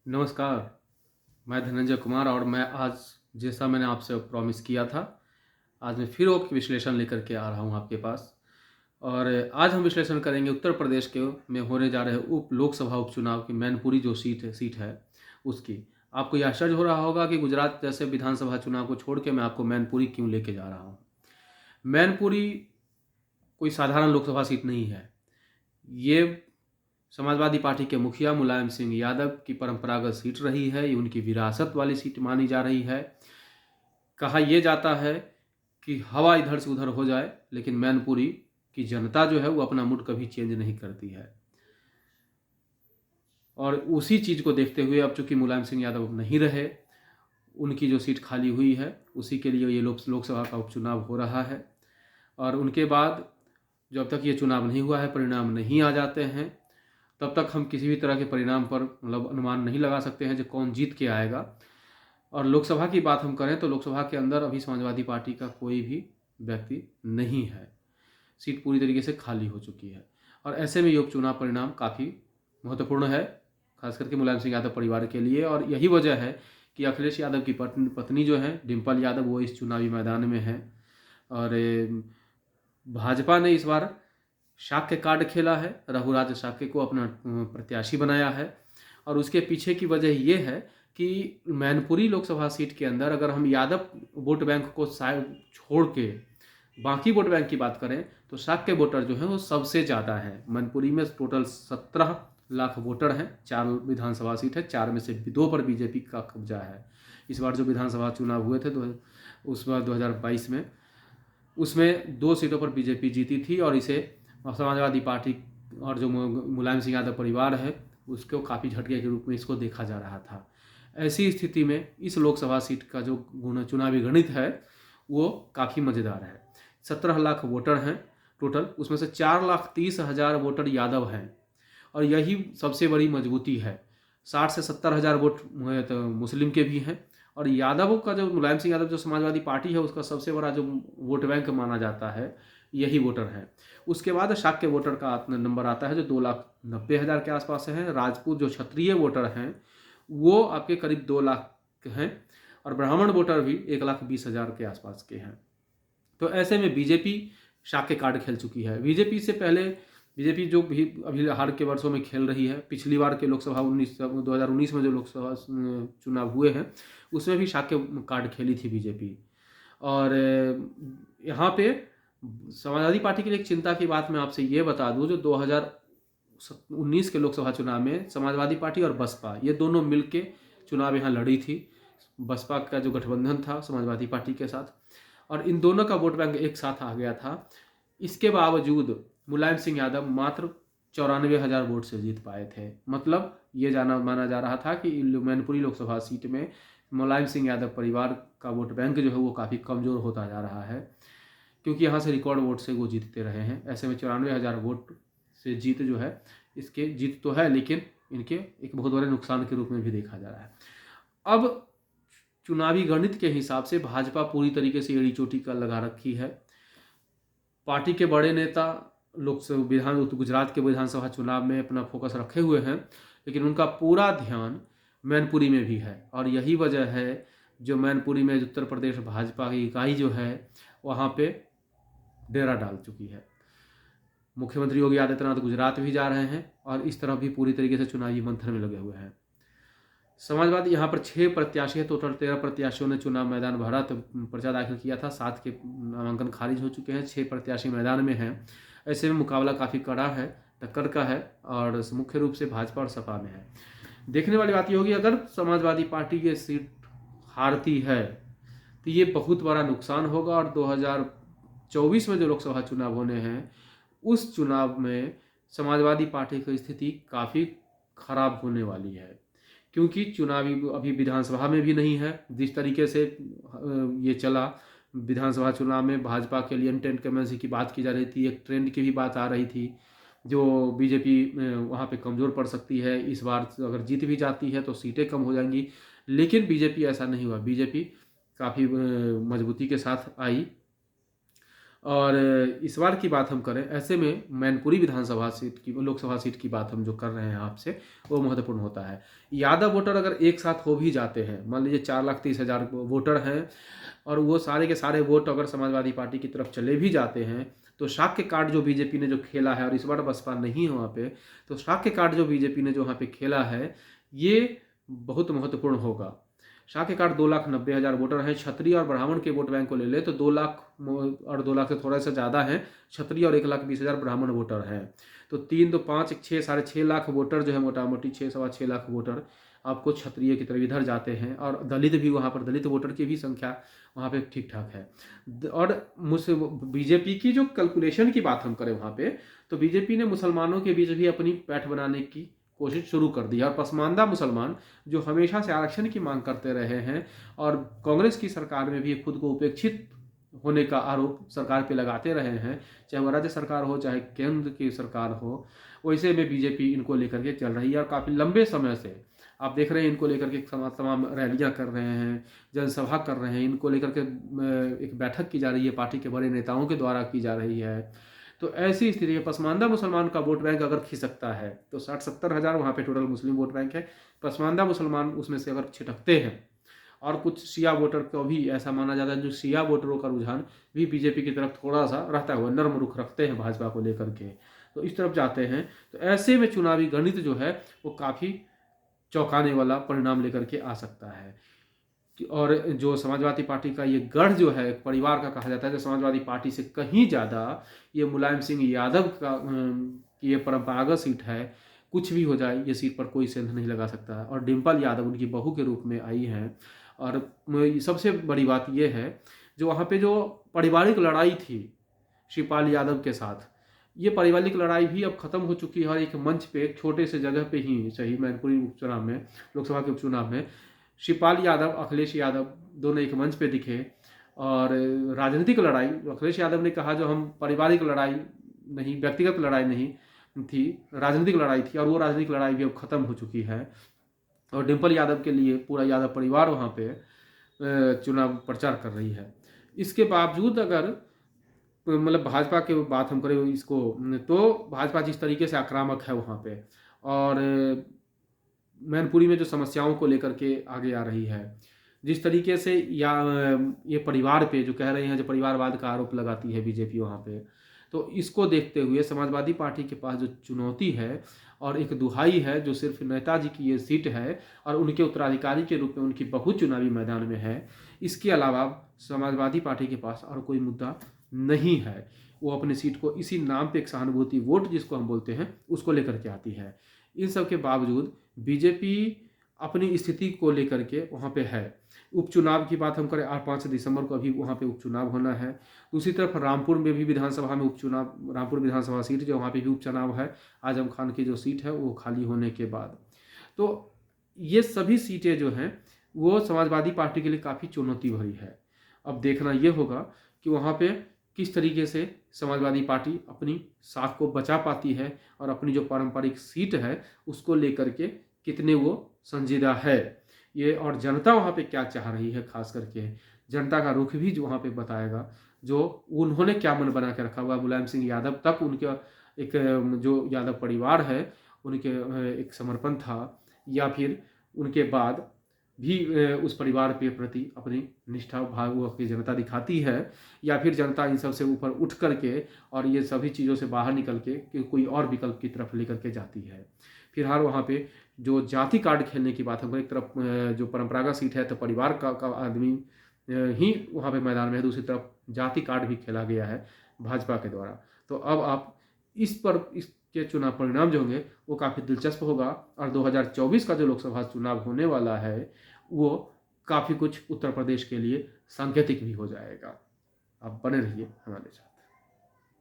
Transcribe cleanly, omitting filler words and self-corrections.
नमस्कार, मैं धनंजय कुमार और मैं आज जैसा मैंने आपसे प्रॉमिस किया था, आज मैं फिर एक विश्लेषण लेकर के आ रहा हूँ आपके पास। और आज हम विश्लेषण करेंगे उत्तर प्रदेश के में होने जा रहे लोकसभा उपचुनाव की मैनपुरी जो सीट है उसकी। आपको यह आश्चर्य हो रहा होगा कि गुजरात जैसे विधानसभा चुनाव को छोड़ के मैं आपको मैनपुरी क्यों लेके जा रहा हूँ। मैनपुरी कोई साधारण लोकसभा सीट नहीं है। ये समाजवादी पार्टी के मुखिया मुलायम सिंह यादव की परंपरागत सीट रही है। ये उनकी विरासत वाली सीट मानी जा रही है। कहा यह जाता है कि हवा इधर से उधर हो जाए, लेकिन मैनपुरी की जनता जो है वो अपना मूड कभी चेंज नहीं करती है। और उसी चीज़ को देखते हुए अब चूंकि मुलायम सिंह यादव नहीं रहे, उनकी जो सीट खाली हुई है उसी के लिए ये लोकसभा का उपचुनाव हो रहा है। और उनके बाद जब तक ये चुनाव नहीं हुआ है, परिणाम नहीं आ जाते हैं, तब तक हम किसी भी तरह के परिणाम पर मतलब अनुमान नहीं लगा सकते हैं जो कौन जीत के आएगा। और लोकसभा की बात हम करें तो लोकसभा के अंदर अभी समाजवादी पार्टी का कोई भी व्यक्ति नहीं है। सीट पूरी तरीके से खाली हो चुकी है और ऐसे में ये उपचुनाव परिणाम काफ़ी महत्वपूर्ण है, खास करके मुलायम सिंह यादव परिवार के लिए। और यही वजह है कि अखिलेश यादव की पत्नी जो है डिम्पल यादव, वो इस चुनावी मैदान में है। और भाजपा ने इस बार शाक्य कार्ड खेला है, रघुराज शाक्य को अपना प्रत्याशी बनाया है। और उसके पीछे की वजह ये है कि मैनपुरी लोकसभा सीट के अंदर अगर हम यादव वोट बैंक को छोड़ के बाकी वोट बैंक की बात करें तो शाक्य वोटर जो है वो सबसे ज़्यादा है। मैनपुरी में टोटल 17 लाख वोटर हैं। 4 विधानसभा सीट है, 4 में से 2 पर बीजेपी का कब्जा है। इस बार जो विधानसभा चुनाव हुए थे उस बार 2022 में, उसमें 2 सीटों पर बीजेपी जीती थी और इसे समाजवादी पार्टी और जो मुलायम सिंह यादव परिवार है उसको काफ़ी झटके के रूप में इसको देखा जा रहा था। ऐसी स्थिति में इस लोकसभा सीट का जो चुनावी गणित है वो काफ़ी मज़ेदार है। 17 लाख वोटर हैं टोटल, उसमें से 4,30,000 वोटर यादव हैं और यही सबसे बड़ी मजबूती है। 60 से 70 हज़ार वोट तो मुस्लिम के भी हैं। और यादवों का जो मुलायम सिंह यादव जो समाजवादी पार्टी है उसका सबसे बड़ा जो वोट बैंक माना जाता है यही वोटर है। उसके बाद शाक्य वोटर का नंबर आता है जो 2,90,000 के आसपास है। राजपूत जो क्षत्रिय वोटर हैं वो आपके करीब 2 लाख हैं और ब्राह्मण वोटर भी 1,20,000 के आसपास के हैं। तो ऐसे में बीजेपी शाक्य कार्ड खेल चुकी है। बीजेपी से पहले बीजेपी जो भी अभी हाल के वर्षों में खेल रही है, पिछली बार के लोकसभा 2019 में जो लोकसभा चुनाव हुए हैं उसमें भी शाक्य कार्ड खेली थी बीजेपी। और यहाँ पे समाजवादी पार्टी के लिए एक चिंता की बात मैं आपसे ये बता दूं, जो 2019 के लोकसभा चुनाव में समाजवादी पार्टी और बसपा ये दोनों मिलके चुनाव यहाँ लड़ी थी। बसपा का जो गठबंधन था समाजवादी पार्टी के साथ, और इन दोनों का वोट बैंक एक साथ आ गया था। इसके बावजूद मुलायम सिंह यादव मात्र 94,000 वोट से जीत पाए थे। मतलब ये माना जा रहा था कि मैनपुरी लोकसभा सीट में मुलायम सिंह यादव परिवार का वोट बैंक जो है वो काफ़ी कमज़ोर होता जा रहा है, क्योंकि यहाँ से रिकॉर्ड वोट से वो जीतते रहे हैं। ऐसे में 94,000 वोट से जीत जो है, इसके जीत तो है लेकिन इनके एक बहुत बड़े नुकसान के रूप में भी देखा जा रहा है। अब चुनावी गणित के हिसाब से भाजपा पूरी तरीके से एड़ी चोटी का लगा रखी है। पार्टी के बड़े नेता गुजरात के विधानसभा चुनाव में अपना फोकस रखे हुए हैं, लेकिन उनका पूरा ध्यान मैनपुरी में भी है। और यही वजह है जो मैनपुरी में उत्तर प्रदेश भाजपा की इकाई जो है वहाँ पे डेरा डाल चुकी है। मुख्यमंत्री योगी आदित्यनाथ गुजरात भी जा रहे हैं और इस तरफ भी पूरी तरीके से चुनावी मंथन में लगे हुए हैं। समाजवादी यहाँ पर 6 प्रत्याशी है, टोटल 13 प्रत्याशियों ने चुनाव मैदान भरा, तो पर्चा दाखिल किया था। 7 के नामांकन खारिज हो चुके हैं, 6 प्रत्याशी मैदान में हैं। ऐसे में मुकाबला काफ़ी कड़ा है, टक्कर का है और मुख्य रूप से भाजपा और सपा में है। देखने वाली बात ये होगी अगर समाजवादी पार्टी की सीट हारती है तो ये बहुत बड़ा नुकसान होगा। और 2024 में जो लोकसभा चुनाव होने हैं उस चुनाव में समाजवादी पार्टी की स्थिति काफ़ी खराब होने वाली है, क्योंकि चुनावी अभी विधानसभा में भी नहीं है। जिस तरीके से ये चला विधानसभा चुनाव में, भाजपा के लिए इंटेंट कमेंसी की बात की जा रही थी, एक ट्रेंड की भी बात आ रही थी जो बीजेपी वहाँ पे कमज़ोर पड़ सकती है। इस बार अगर जीत भी जाती है तो सीटें कम हो जाएंगी, लेकिन बीजेपी ऐसा नहीं हुआ। बीजेपी काफ़ी मजबूती के साथ आई और इस बार की बात हम करें, ऐसे में मैनपुरी विधानसभा सीट की, लोकसभा सीट की बात हम जो कर रहे हैं आपसे, वो महत्वपूर्ण होता है। यादव वोटर अगर एक साथ हो भी जाते हैं, मान लीजिए 4,30,000 वोटर हैं, और वो सारे के सारे वोट अगर समाजवादी पार्टी की तरफ चले भी जाते हैं, तो शाक्य कार्ड जो बीजेपी ने जो खेला है, और इस बार बसपा नहीं है वहाँ पे, तो शाक्य कार्ड जो बीजेपी ने जो वहाँ पे खेला है, ये बहुत महत्वपूर्ण होगा। शाक्य कार्ड 2,90,000 वोटर हैं। क्षत्रिय और ब्राह्मण के वोट बैंक को ले ले तो 2 लाख और 2 लाख से थोड़ा सा ज़्यादा है क्षत्रिय, और 1,20,000 ब्राह्मण वोटर हैं। तो 3 2 5 6 6.5 लाख वोटर जो है, मोटा मोटी 6 लाख वोटर आपको क्षत्रिय की तरफ इधर जाते हैं, और दलित भी वहाँ पर, दलित वोटर की भी संख्या वहाँ पे ठीक ठाक है। और मुझसे बीजेपी की जो कैलकुलेशन की बात हम करें वहाँ पे, तो बीजेपी ने मुसलमानों के बीच भी अपनी पैठ बनाने की कोशिश शुरू कर दी है, और पसमानदा मुसलमान जो हमेशा से आरक्षण की मांग करते रहे हैं, और कांग्रेस की सरकार में भी खुद को उपेक्षित होने का आरोप सरकार पे लगाते रहे हैं, चाहे वो राज्य सरकार हो चाहे केंद्र की सरकार हो, वैसे में बीजेपी इनको लेकर के चल रही है। और काफ़ी लंबे समय से आप देख रहे हैं इनको लेकर के तमाम रैलियां कर रहे हैं, जनसभा कर रहे हैं, इनको लेकर के एक बैठक की जा रही है, पार्टी के बड़े नेताओं के द्वारा की जा रही है। तो ऐसी स्थिति में पसमानदा मुसलमान का वोट बैंक अगर खिसकता है, तो 60-70 हज़ार वहाँ पे टोटल मुस्लिम वोट बैंक है, पसमानदा मुसलमान उसमें से अगर छिटकते हैं, और कुछ शिया वोटर को भी ऐसा माना जाता है, जो शिया वोटरों का रुझान भी बीजेपी की तरफ थोड़ा सा रहता है, नर्म रुख रखते हैं भाजपा को लेकर के, तो इस तरफ जाते हैं। तो ऐसे में चुनावी गणित जो है वो काफ़ी चौंकाने वाला परिणाम लेकर के आ सकता है। और जो समाजवादी पार्टी का ये गढ़ जो है परिवार का कहा जाता है, जो समाजवादी पार्टी से कहीं ज़्यादा ये मुलायम सिंह यादव का ये परंपरागत सीट है, कुछ भी हो जाए ये सीट पर कोई सेंध नहीं लगा सकता है। और डिम्पल यादव उनकी बहू के रूप में आई हैं। और सबसे बड़ी बात ये है, जो वहाँ पे जो पारिवारिक लड़ाई थी शिवपाल यादव के साथ, ये पारिवारिक लड़ाई भी अब खत्म हो चुकी है, और एक मंच पे, एक छोटे से जगह पे ही सही, मैनपुरी उपचुनाव में, लोकसभा के उपचुनाव में शिवपाल यादव, अखिलेश यादव दोनों एक मंच पे दिखे, और राजनीतिक लड़ाई, अखिलेश यादव ने कहा जो हम पारिवारिक लड़ाई नहीं, व्यक्तिगत लड़ाई नहीं थी, राजनीतिक लड़ाई थी, और वो राजनीतिक लड़ाई भी अब खत्म हो चुकी है। और डिम्पल यादव के लिए पूरा यादव परिवार वहाँ पे चुनाव प्रचार कर रही है। इसके बावजूद अगर मतलब भाजपा की बात हम करें इसको, तो भाजपा जिस तरीके से आक्रामक है वहाँ पे, और मैनपुरी में जो समस्याओं को लेकर के आगे आ रही है, जिस तरीके से या ये परिवार पे जो कह रहे हैं, जो परिवारवाद का आरोप लगाती है बीजेपी वहाँ पे, तो इसको देखते हुए समाजवादी पार्टी के पास जो चुनौती है और एक दुहाई है, जो सिर्फ नेताजी की ये सीट है और उनके उत्तराधिकारी के रूप में उनकी बहू चुनावी मैदान में है, इसके अलावा समाजवादी पार्टी के पास और कोई मुद्दा नहीं है। वो अपनी सीट को इसी नाम पे एक सहानुभूति वोट जिसको हम बोलते हैं उसको लेकर के आती है। इन सब के बावजूद बीजेपी अपनी स्थिति को लेकर के वहाँ पे है। उपचुनाव की बात हम करें, 5 दिसंबर को अभी वहाँ पे उपचुनाव होना है। दूसरी तरफ रामपुर में भी विधानसभा में उपचुनाव, रामपुर विधानसभा सीट जो वहाँ पे भी उपचुनाव है, आजम खान की जो सीट है वो खाली होने के बाद। तो ये सभी सीटें जो हैं वो समाजवादी पार्टी के लिए काफ़ी चुनौती भरी है। अब देखना ये होगा कि वहाँ पे किस तरीके से समाजवादी पार्टी अपनी साख को बचा पाती है, और अपनी जो पारंपरिक सीट है उसको लेकर के कितने वो संजीदा है ये, और जनता वहाँ पे क्या चाह रही है, खास करके जनता का रुख भी जो वहाँ पे बताएगा, जो उन्होंने क्या मन बना के रखा हुआ। मुलायम सिंह यादव तक उनके एक जो यादव परिवार है उनके एक समर्पण था, या फिर उनके बाद भी उस परिवार के प्रति अपनी निष्ठा भाव वो अपनी जनता दिखाती है, या फिर जनता इन सब से ऊपर उठ करके और ये सभी चीज़ों से बाहर निकल के कि कोई और विकल्प की तरफ लेकर के जाती है। फिलहाल वहाँ पे जो जाति कार्ड खेलने की बात है, एक तरफ जो परंपरागत सीट है तो परिवार का आदमी ही वहाँ पे मैदान में है, दूसरी तरफ जाति कार्ड भी खेला गया है भाजपा के द्वारा। तो अब आप इसके चुनाव परिणाम जो होंगे वो काफ़ी दिलचस्प होगा, और 2024 का जो लोकसभा चुनाव होने वाला है वो काफ़ी कुछ उत्तर प्रदेश के लिए सांकेतिक भी हो जाएगा। आप बने रहिए हमारे साथ।